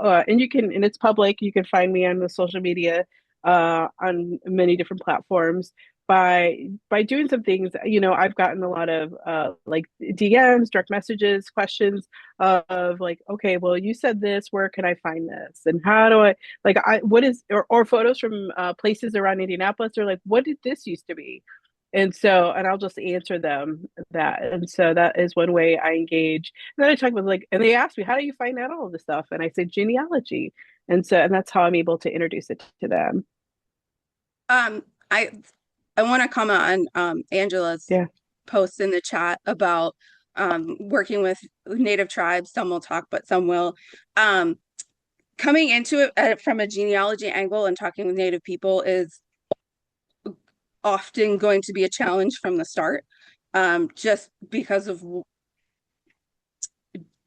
and it's public, you can find me on the social media, on many different platforms. by doing some things, I've gotten a lot of like DMs, direct messages, questions of like, okay, well, you said this, where can I find this? And how do I like I what is or photos from places around Indianapolis. They're like, what did this used to be? And I'll just answer them that. And so that is one way I engage. And then I talk with like, and they ask me, how do you find out all of this stuff? And I say genealogy. And that's how I'm able to introduce it to them. Um, I I want to comment on Angela's Yeah. post in the chat about working with Native tribes. Some will talk, but some will. Um, Coming into it from a genealogy angle and talking with Native people is often going to be a challenge from the start, just because of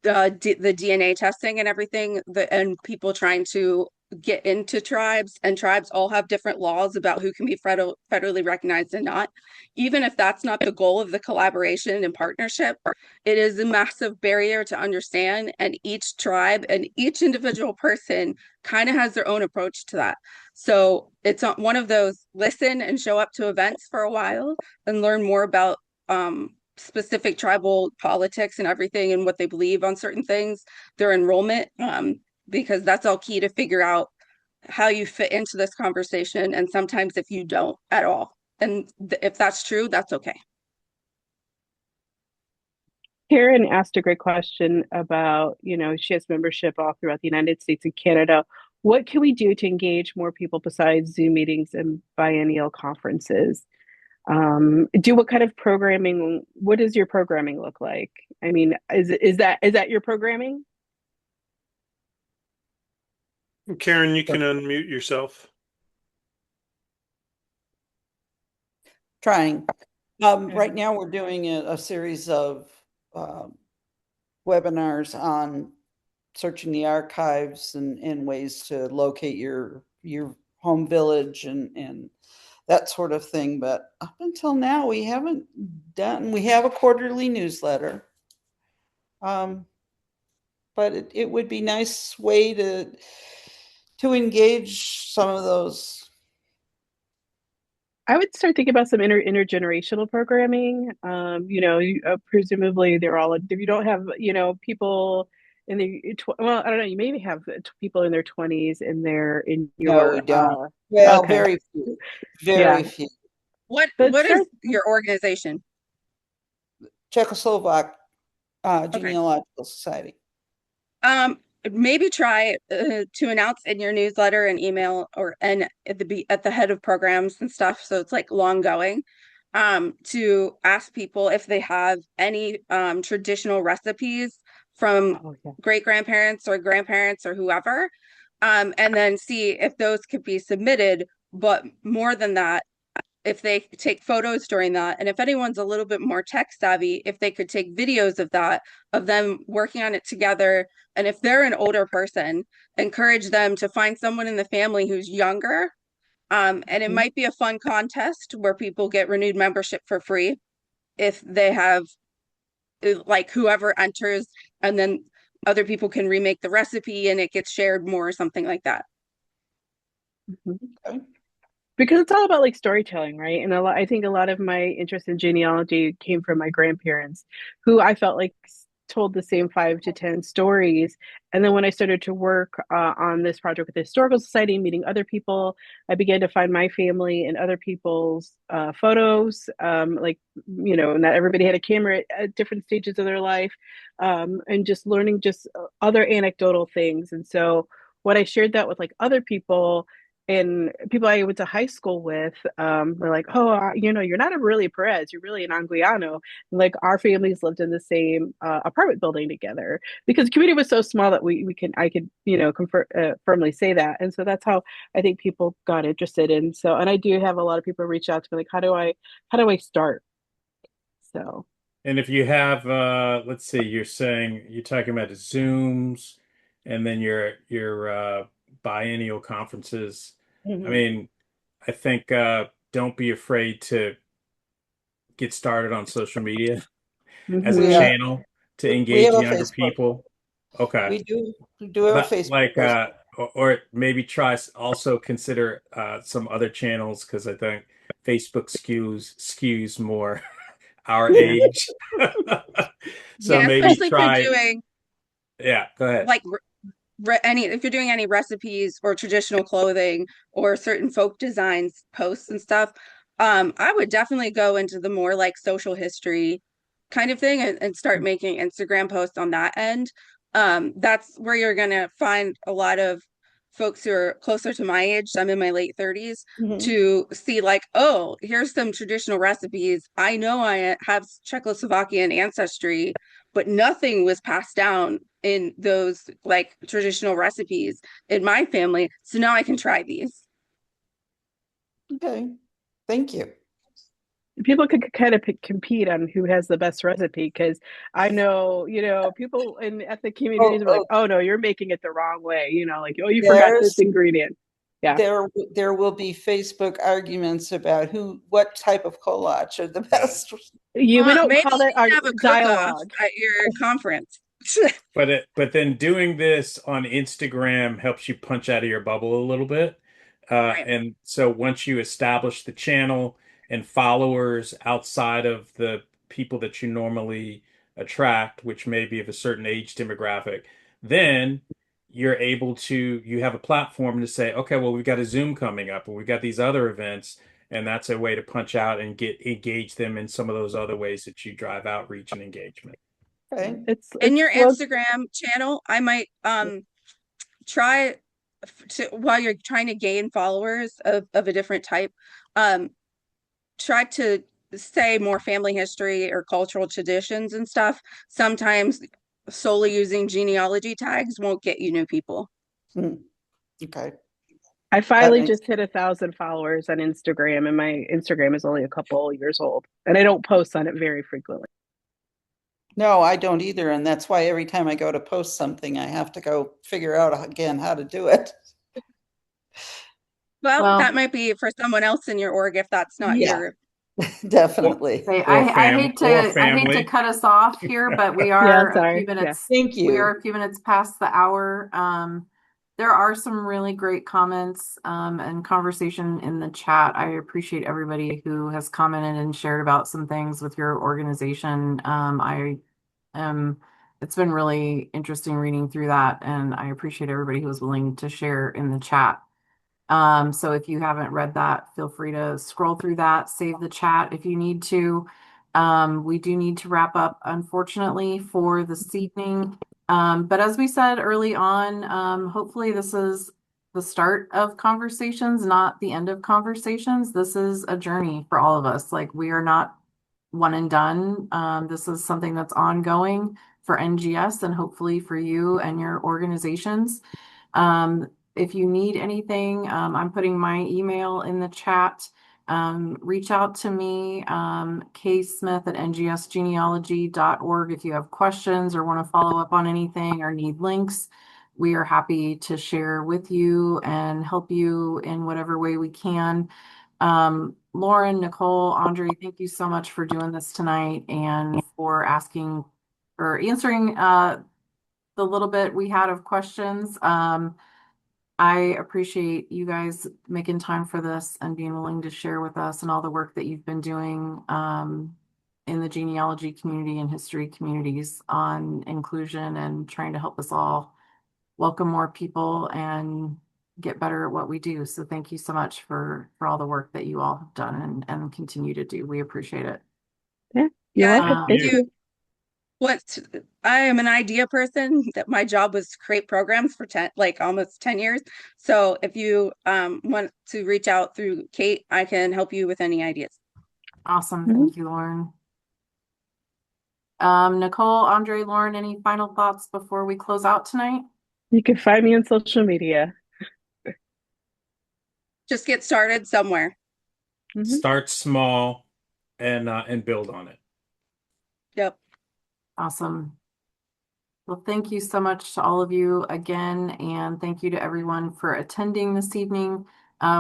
the DNA testing and everything, and people trying to get into tribes, and tribes all have different laws about who can be federally recognized and not. Even if that's not the goal of the collaboration and partnership, it is a massive barrier to understand, and each tribe and each individual person kind of has their own approach to that. So it's one of those listen and show up to events for a while and learn more about specific tribal politics and everything and what they believe on certain things, their enrollment, because that's all key to figure out how you fit into this conversation. And sometimes if you don't at all, and if that's true, that's okay. Karen asked a great question about, she has membership all throughout the United States and Canada. What can we do to engage more people besides Zoom meetings and biennial conferences? What kind of programming, what does your programming look like? I mean, is that your programming? Karen, you can unmute yourself. Trying. Right now we're doing a series of webinars on searching the archives and ways to locate your home village and that sort of thing. But up until now, we have a quarterly newsletter. But it would be a nice way to engage some of those. I would start thinking about some intergenerational programming. Presumably they're all, if you don't have, people in the, well, I don't know, you maybe have people in their 20s in your. No, we don't. Well, okay. Very few. Very few. What is your organization? Czechoslovak Genealogical Society. Maybe try to announce in your newsletter and email and at the head of programs and stuff, so it's like long going, to ask people if they have any traditional recipes from great grandparents or grandparents or whoever, and then see if those could be submitted. But more than that, if they take photos during that, and if anyone's a little bit more tech savvy, if they could take videos of that, of them working on it together. And if they're an older person, encourage them to find someone in the family who's younger. And it might be a fun contest where people get renewed membership for free if they have, like, whoever enters, and then other people can remake the recipe and it gets shared more or something like that. Okay. Because it's all about like storytelling, right? And I think a lot of my interest in genealogy came from my grandparents, who I felt like told the same 5 to 10 stories. And then when I started to work on this project with the Historical Society, meeting other people, I began to find my family and other people's photos. Not everybody had a camera at different stages of their life, and just learning just other anecdotal things. And so when I shared that with like other people, and people I went to high school with were like, oh, you're not a really Perez, you're really an Anguiano. And like our families lived in the same apartment building together, because the community was so small that I could firmly say that. And so that's how I think people got interested in. So, and I do have a lot of people reach out to me like, how do I start? So. And if you have, let's see, you're talking about Zooms and then your biennial conferences. I mean, I think don't be afraid to get started on social media as a channel to engage younger people. Okay. We do have a Facebook. Or maybe also consider some other channels, because I think Facebook skews more our age. So Yeah, maybe especially if you're try, doing yeah, go ahead. like any if you're doing any recipes or traditional clothing or certain folk designs posts and stuff. I would definitely go into the more like social history kind of thing and start making Instagram posts on that end. That's where you're gonna find a lot of folks who are closer to my age. I'm in my late 30s Mhm. to see like, oh, here's some traditional recipes. I know I have Czechoslovakian ancestry, but nothing was passed down in those like traditional recipes in my family. So now I can try these. Okay, thank you. People could kind of compete on who has the best recipe because I know, people in ethnic communities are like, Oh, oh no, you're making it the wrong way, like, oh, you forgot this there's ingredient. Yeah. there will be Facebook arguments about what type of goulash are the best. We don't Maybe call you that our need to have a cook-off dialogue. at your conference. But then doing this on Instagram helps you punch out of your bubble a little bit. Right. And so once you establish the channel and followers outside of the people that you normally attract, which may be of a certain age demographic, then you have a platform to say, okay, well, we've got a Zoom coming up, or we've got these other events, and that's a way to punch out and engage them in some of those other ways that you drive outreach and engagement. Okay. In It's your well, Instagram channel, I might try to while you're trying to gain followers of a different type, try to say more family history or cultural traditions and stuff. Sometimes solely using genealogy tags won't get you new people. Okay. I That finally makes just hit 1,000 followers on Instagram, and my Instagram is only a couple years old, and I don't post on it very frequently. No, I don't either, and that's why every time I go to post something, I have to go figure out again how to do it. Well, that Well, might be for someone else in your org if that's not Yeah. your. Definitely. I hate to or I hate to family. cut us off here, but we Yeah, are a sorry. few minutes Thank we are you. a few minutes past the hour. There are some really great comments and conversation in the chat. I appreciate everybody who has commented and shared about some things with your organization. It's been really interesting reading through that, and I appreciate everybody who was willing to share in the chat. So if you haven't read that, feel free to scroll through that, save the chat if you need to. We do need to wrap up, unfortunately, for this evening. But as we said early on, hopefully this is the start of conversations, not the end of conversations. This is a journey for all of us. Like, we are not one and done. This is something that's ongoing for NGS and hopefully for you and your organizations. If you need anything, I'm putting my email in the chat. Reach out to me, ksmith@ngsgenealogy.org if you have questions or want to follow up on anything or need links. We are happy to share with you and help you in whatever way we can. Lauren, Nicole, Andre, thank you so much for doing this tonight and for asking or answering the little bit we had of questions. I appreciate you guys making time for this and being willing to share with us and all the work that you've been doing in the genealogy community and history communities on inclusion and trying to help us all welcome more people and get better at what we do. So thank you so much for all the work that you all have done and continue to do. We appreciate it. Yeah, you're Yeah, welcome. Thank you. you. I am an idea person that my job was to create programs for almost 10 years. So if you want to reach out through Kate, I can help you with any ideas. Awesome. Mhm. Thank you, Lauren. Nicole, Andre, Lauren, any final thoughts before we close out tonight? You can find me on social media. Just get started somewhere. Mhm. Start small and build on it. Yep. Awesome. Well, thank you so much to all of you again, and thank you to everyone for attending this evening.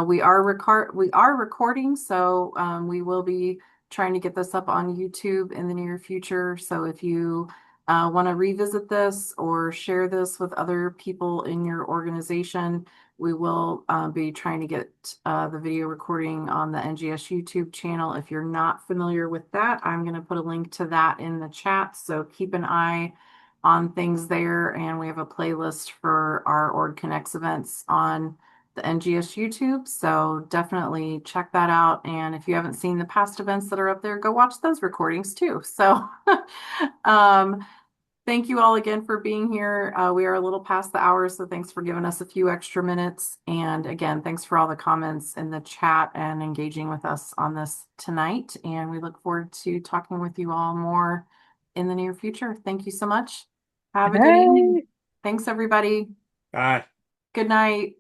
We are recording, so we will be trying to get this up on YouTube in the near future. So if you want to revisit this or share this with other people in your organization, We will be trying to get the video recording on the NGS YouTube channel. If you're not familiar with that, I'm going to put a link to that in the chat. So keep an eye on things there. And we have a playlist for our Org Connects events on the NGS YouTube. So definitely check that out. And if you haven't seen the past events that are up there, go watch those recordings too. So thank you all again for being here. We are a little past the hour, so thanks for giving us a few extra minutes. And again, thanks for all the comments in the chat and engaging with us on this tonight. And we look forward to talking with you all more in the near future. Thank you so much. Have a good evening. Thanks, everybody. Bye. Good night.